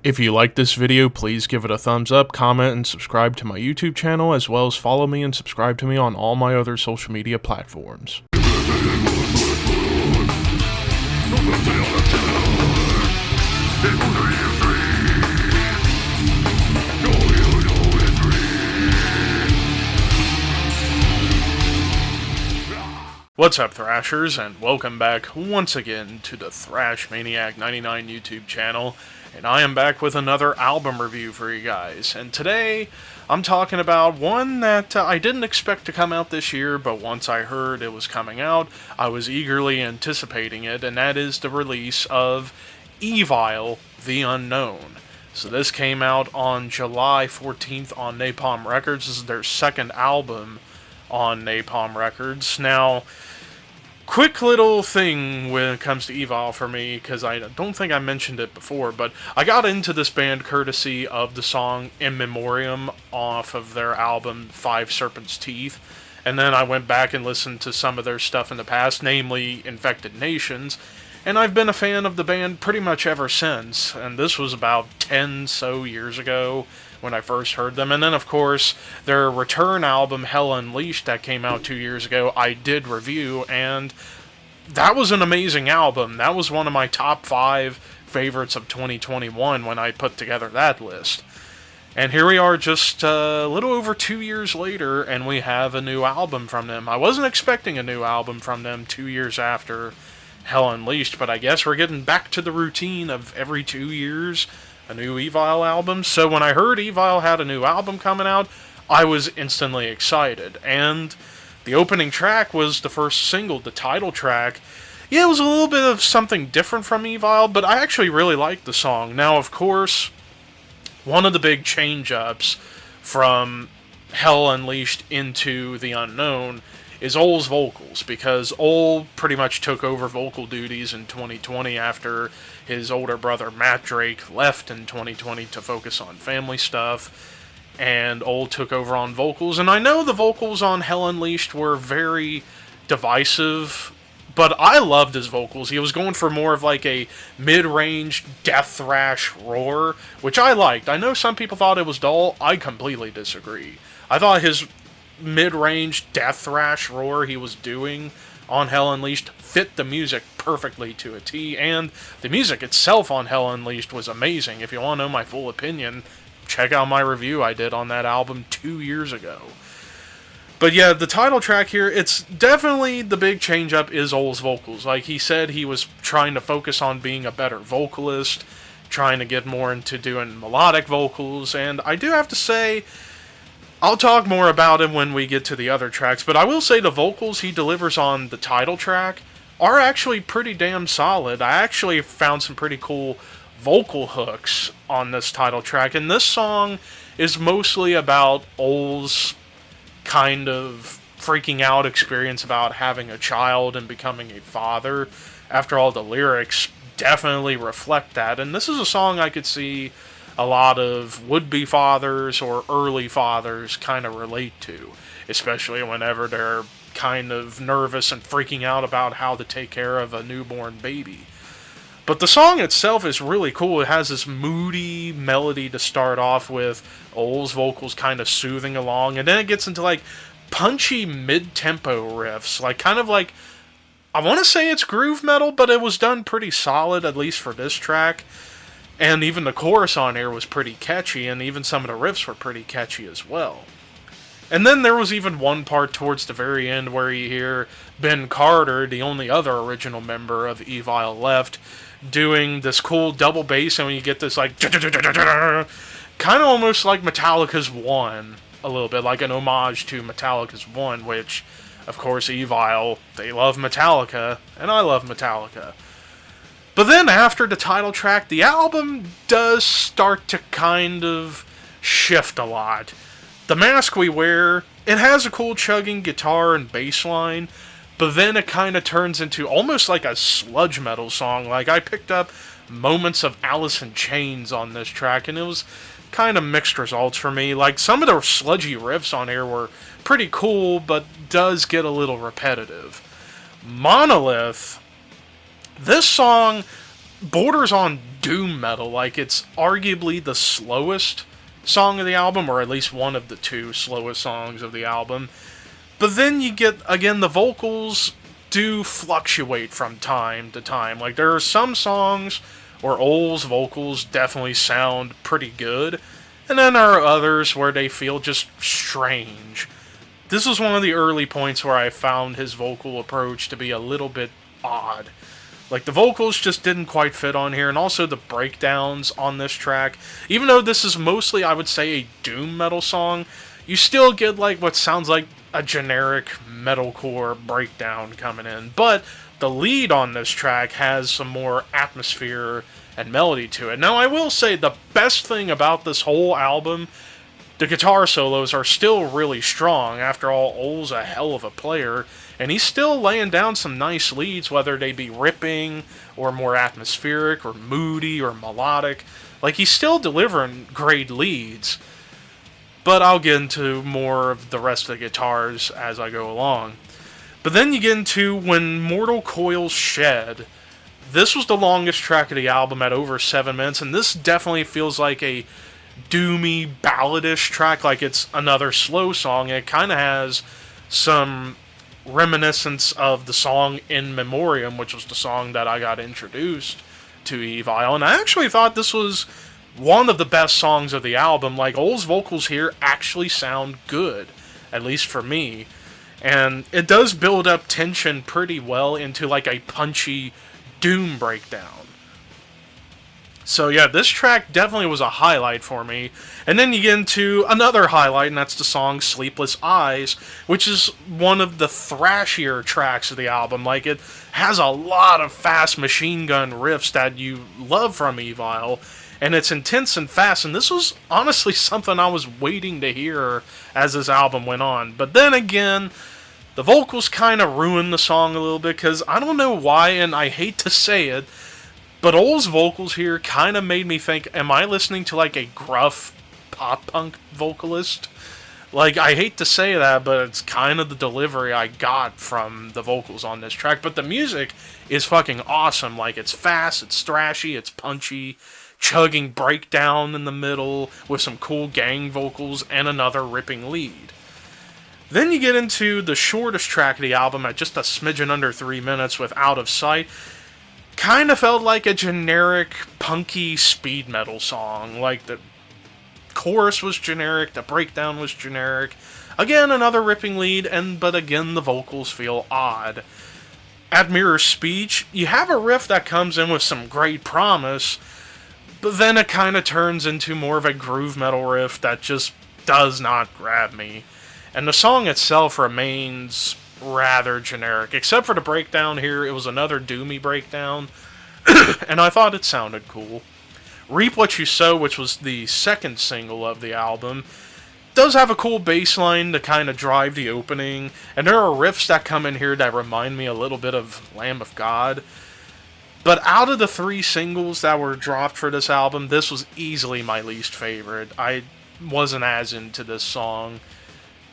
If you like this video, please give it a thumbs up, comment, and subscribe to my YouTube channel, as well as follow me and subscribe to me on all my other social media platforms. What's up, Thrashers, and welcome back once again to the Thrash Maniac 99 YouTube channel, and I am back with another album review for you guys. And today, I'm talking about one that I didn't expect to come out this year, but once I heard it was coming out, I was eagerly anticipating it, and that is the release of Evile, The Unknown. So this came out on July 14th on Napalm Records. This is their second album on Napalm Records. Now, quick little thing when it comes to Evile for me, because I don't think I mentioned it before, but I got into this band courtesy of the song In Memoriam off of their album Five Serpents' Teeth, and then I went back and listened to some of their stuff in the past, namely Infected Nations, and I've been a fan of the band pretty much ever since, and this was about 10 so years ago when I first heard them. And then, of course, their return album, Hell Unleashed, that came out 2 years ago, I did review, and that was an amazing album. That was one of my top 5 favorites of 2021 when I put together that list. And here we are just a little over 2 years later, and we have a new album from them. I wasn't expecting a new album from them 2 years after Hell Unleashed, but I guess we're getting back to the routine of every 2 years a new Evile album. So when I heard Evile had a new album coming out, I was instantly excited. And the opening track was the first single, the title track. Yeah, it was a little bit of something different from Evile, but I actually really liked the song. Now, of course, one of the big change-ups from Hell Unleashed into The Unknown is Ol's vocals, because Ol pretty much took over vocal duties in 2020 after his older brother Matt Drake left in 2020 to focus on family stuff, and Ol took over on vocals. And I know the vocals on Hell Unleashed were very divisive, but I loved his vocals. He was going for more of like a mid-range death thrash roar, which I liked. I know some people thought it was dull. I completely disagree. I thought his mid-range death thrash roar he was doing on Hell Unleashed fit the music perfectly to a T, and the music itself on Hell Unleashed was amazing. If you want to know my full opinion, check out my review I did on that album 2 years ago. But yeah, the title track here, it's definitely the big change-up is Ol's vocals. Like he said, he was trying to focus on being a better vocalist, trying to get more into doing melodic vocals, and I do have to say, I'll talk more about him when we get to the other tracks, but I will say the vocals he delivers on the title track are actually pretty damn solid. I actually found some pretty cool vocal hooks on this title track, and this song is mostly about Ol's kind of freaking out experience about having a child and becoming a father. After all, the lyrics definitely reflect that, and this is a song I could see a lot of would-be fathers or early fathers kind of relate to, especially whenever they're kind of nervous and freaking out about how to take care of a newborn baby. But the song itself is really cool. It has this moody melody to start off with, Ol's vocals kind of soothing along, and then it gets into like punchy mid-tempo riffs, like kind of like, I want to say it's groove metal, but it was done pretty solid, at least for this track. And even the chorus on here was pretty catchy, and even some of the riffs were pretty catchy as well. And then there was even one part towards the very end where you hear Ben Carter, the only other original member of Evile left, doing this cool double bass, and when you get this like kind of almost like Metallica's One, a little bit like an homage to Metallica's One, which, of course, Evile, they love Metallica, and I love Metallica. But then after the title track, the album does start to kind of shift a lot. The Mask We Wear, it has a cool chugging guitar and bass line, but then it kind of turns into almost like a sludge metal song. Like, I picked up moments of Alice in Chains on this track, and it was kind of mixed results for me. Like, some of the sludgy riffs on here were pretty cool, but does get a little repetitive. Monolith, this song borders on doom metal. Like, it's arguably the slowest song of the album, or at least one of the two slowest songs of the album. But then you get, again, the vocals do fluctuate from time to time. Like, there are some songs where Ol's vocals definitely sound pretty good, and then there are others where they feel just strange. This was one of the early points where I found his vocal approach to be a little bit odd. Like, the vocals just didn't quite fit on here, and also the breakdowns on this track. Even though this is mostly, I would say, a doom metal song, you still get, like, what sounds like a generic metalcore breakdown coming in. But the lead on this track has some more atmosphere and melody to it. Now, I will say the best thing about this whole album, the guitar solos are still really strong. After all, Ol's a hell of a player, and he's still laying down some nice leads, whether they be ripping, or more atmospheric, or moody, or melodic. Like, he's still delivering great leads. But I'll get into more of the rest of the guitars as I go along. But then you get into When Mortal Coils Shed. This was the longest track of the album at over 7 minutes, and this definitely feels like a doomy, balladish track, like it's another slow song. It kind of has some reminiscence of the song In Memoriam, which was the song that I got introduced to Evile, and I actually thought this was one of the best songs of the album. Like, Ol's vocals here actually sound good, at least for me, and it does build up tension pretty well into like a punchy doom breakdown. So yeah, this track definitely was a highlight for me. And then you get into another highlight, and that's the song Sleepless Eyes, which is one of the thrashier tracks of the album. Like, it has a lot of fast machine gun riffs that you love from Evile, and it's intense and fast, and this was honestly something I was waiting to hear as this album went on. But then again, the vocals kind of ruined the song a little bit, because I don't know why, and I hate to say it, but Ol's vocals here kind of made me think, am I listening to like a gruff pop-punk vocalist? Like, I hate to say that, but it's kind of the delivery I got from the vocals on this track. But the music is fucking awesome. Like, it's fast, it's thrashy, it's punchy, chugging breakdown in the middle with some cool gang vocals and another ripping lead. Then you get into the shortest track of the album at just a smidgen under 3 minutes with Out of Sight. Kind of felt like a generic, punky speed metal song. Like, the chorus was generic, the breakdown was generic. Again, another ripping lead, but again, the vocals feel odd. At Mirror Speech, you have a riff that comes in with some great promise, but then it kind of turns into more of a groove metal riff that just does not grab me. And the song itself remains rather generic. Except for the breakdown here, it was another doomy breakdown, and I thought it sounded cool. Reap What You Sow, which was the second single of the album, does have a cool bass line to kind of drive the opening, and there are riffs that come in here that remind me a little bit of Lamb of God. But out of the 3 singles that were dropped for this album, this was easily my least favorite. I wasn't as into this song.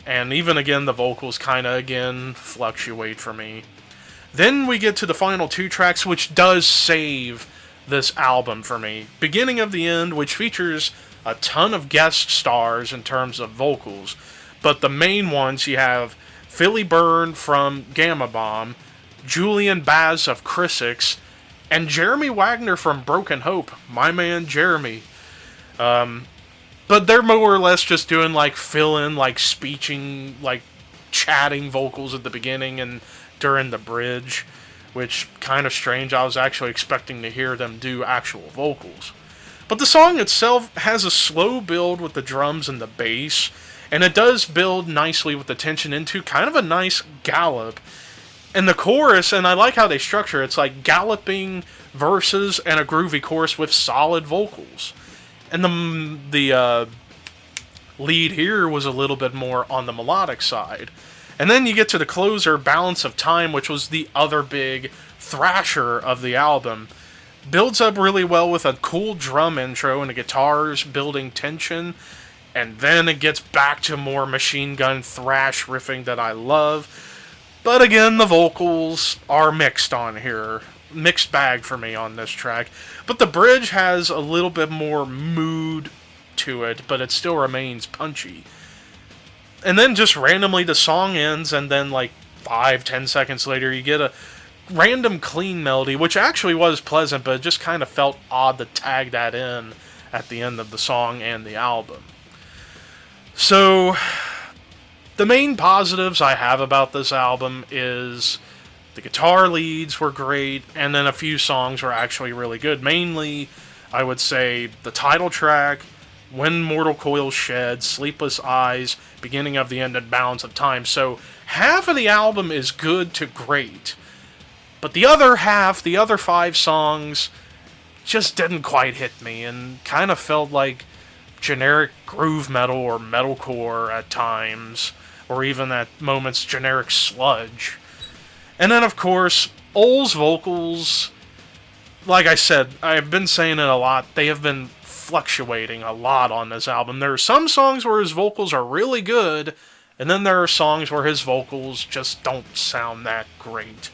And even again, the vocals kind of, again, fluctuate for me. Then we get to the final 2 tracks, which does save this album for me. Beginning of the End, which features a ton of guest stars in terms of vocals. But the main ones, you have Philly Byrne from Gamma Bomb, Julian Baz of Chrysix, and Jeremy Wagner from Broken Hope. My man, Jeremy. But they're more or less just doing, like, fill-in, like, speeching, like, chatting vocals at the beginning and during the bridge, which, kind of strange. I was actually expecting to hear them do actual vocals. But the song itself has a slow build with the drums and the bass, and it does build nicely with the tension into kind of a nice gallop. And the chorus, and I like how they structure it, it's like galloping verses and a groovy chorus with solid vocals. And the lead here was a little bit more on the melodic side. And then you get to the closer, Balance of Time, which was the other big thrasher of the album. Builds up really well with a cool drum intro and the guitars building tension. And then it gets back to more machine gun thrash riffing that I love. But again, the vocals are mixed on here. mixed bag for me on this track. But the bridge has a little bit more mood to it, but it still remains punchy. And then just randomly the song ends, and then like 5-10 seconds later you get a random clean melody, which actually was pleasant, but it just kind of felt odd to tag that in at the end of the song and the album. So, the main positives I have about this album is the guitar leads were great, and then a few songs were actually really good. Mainly, I would say the title track, When Mortal Coil Shed, Sleepless Eyes, Beginning of the End, and Balance of Time. So, half of the album is good to great. But the other half, the other 5 songs, just didn't quite hit me, and kind of felt like generic groove metal or metalcore at times, or even at moments generic sludge. And then, of course, Ol's vocals, like I said, I've been saying it a lot, they have been fluctuating a lot on this album. There are some songs where his vocals are really good, and then there are songs where his vocals just don't sound that great.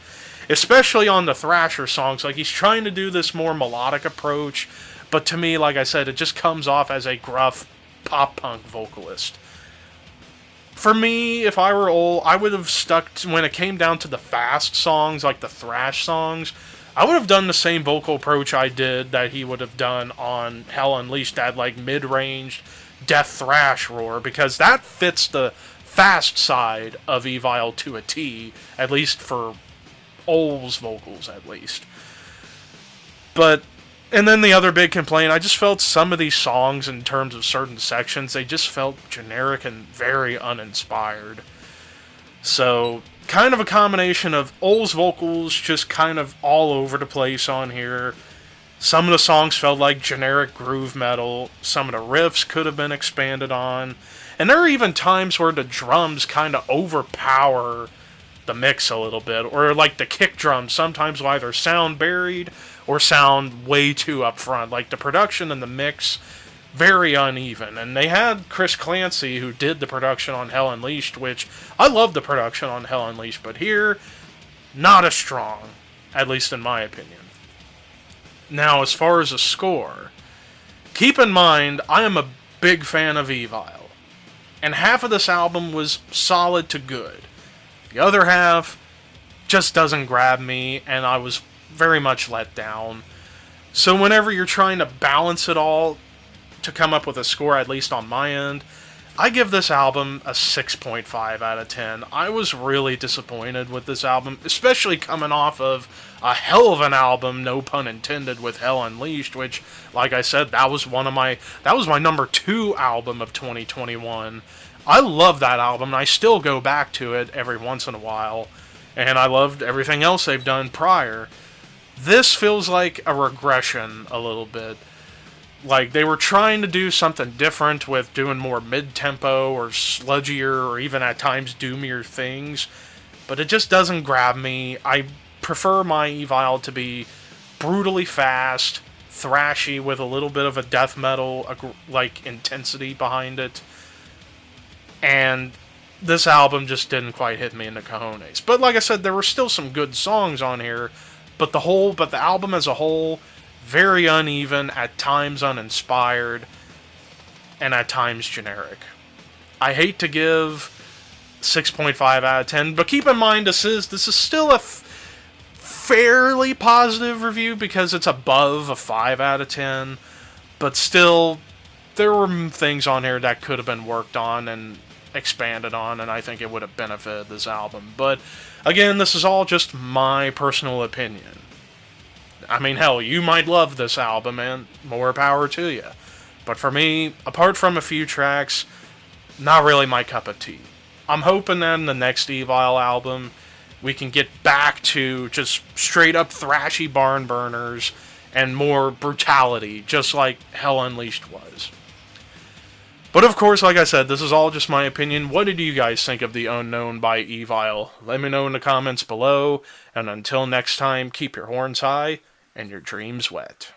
Especially on the Thrasher songs, like he's trying to do this more melodic approach, but to me, like I said, it just comes off as a gruff pop-punk vocalist. For me, if I were Ol, I would have stuck when it came down to the fast songs, like the thrash songs, I would have done the same vocal approach I did that he would have done on Hell Unleashed, that like mid-range death thrash roar, because that fits the fast side of Evile to a T, at least for Ol's vocals, at least. But, and then the other big complaint, I just felt some of these songs, in terms of certain sections, they just felt generic and very uninspired. So, kind of a combination of Ol's vocals just kind of all over the place on here. Some of the songs felt like generic groove metal. Some of the riffs could have been expanded on. And there are even times where the drums kind of overpower the mix a little bit, or like the kick drums sometimes will either sound buried or sound way too up front. Like the production and the mix, very uneven. And they had Chris Clancy, who did the production on Hell Unleashed, which I love the production on Hell Unleashed, but here, not as strong, at least in my opinion. Now, as far as a score, keep in mind, I am a big fan of Evile, and half of this album was solid to good. The other half just doesn't grab me, and I was very much let down. So whenever you're trying to balance it all to come up with a score, at least on my end, I give this album a 6.5 out of 10. I was really disappointed with this album, especially coming off of a hell of an album, no pun intended, with Hell Unleashed, which, like I said, that was my number 2 album of 2021. I love that album, and I still go back to it every once in a while, and I loved everything else they've done prior. This feels like a regression a little bit. Like, they were trying to do something different with doing more mid-tempo or sludgier or even at times doomier things, but it just doesn't grab me. I prefer my Evile to be brutally fast, thrashy with a little bit of a death metal like intensity behind it. And this album just didn't quite hit me in the cojones. But like I said, there were still some good songs on here, but the album as a whole, very uneven, at times uninspired, and at times generic. I hate to give 6.5 out of 10, but keep in mind this is still a fairly positive review because it's above a 5 out of 10, but still, there were things on here that could have been worked on and expanded on, and I think it would have benefited this album. But again, this is all just my personal opinion. I mean, hell, you might love this album, and more power to you. But for me, apart from a few tracks, not really my cup of tea. I'm hoping that in the next Evile album, we can get back to just straight up thrashy barn burners and more brutality, just like Hell Unleashed was. But of course, like I said, this is all just my opinion. What did you guys think of The Unknown by Evile? Let me know in the comments below, and until next time, keep your horns high and your dreams wet.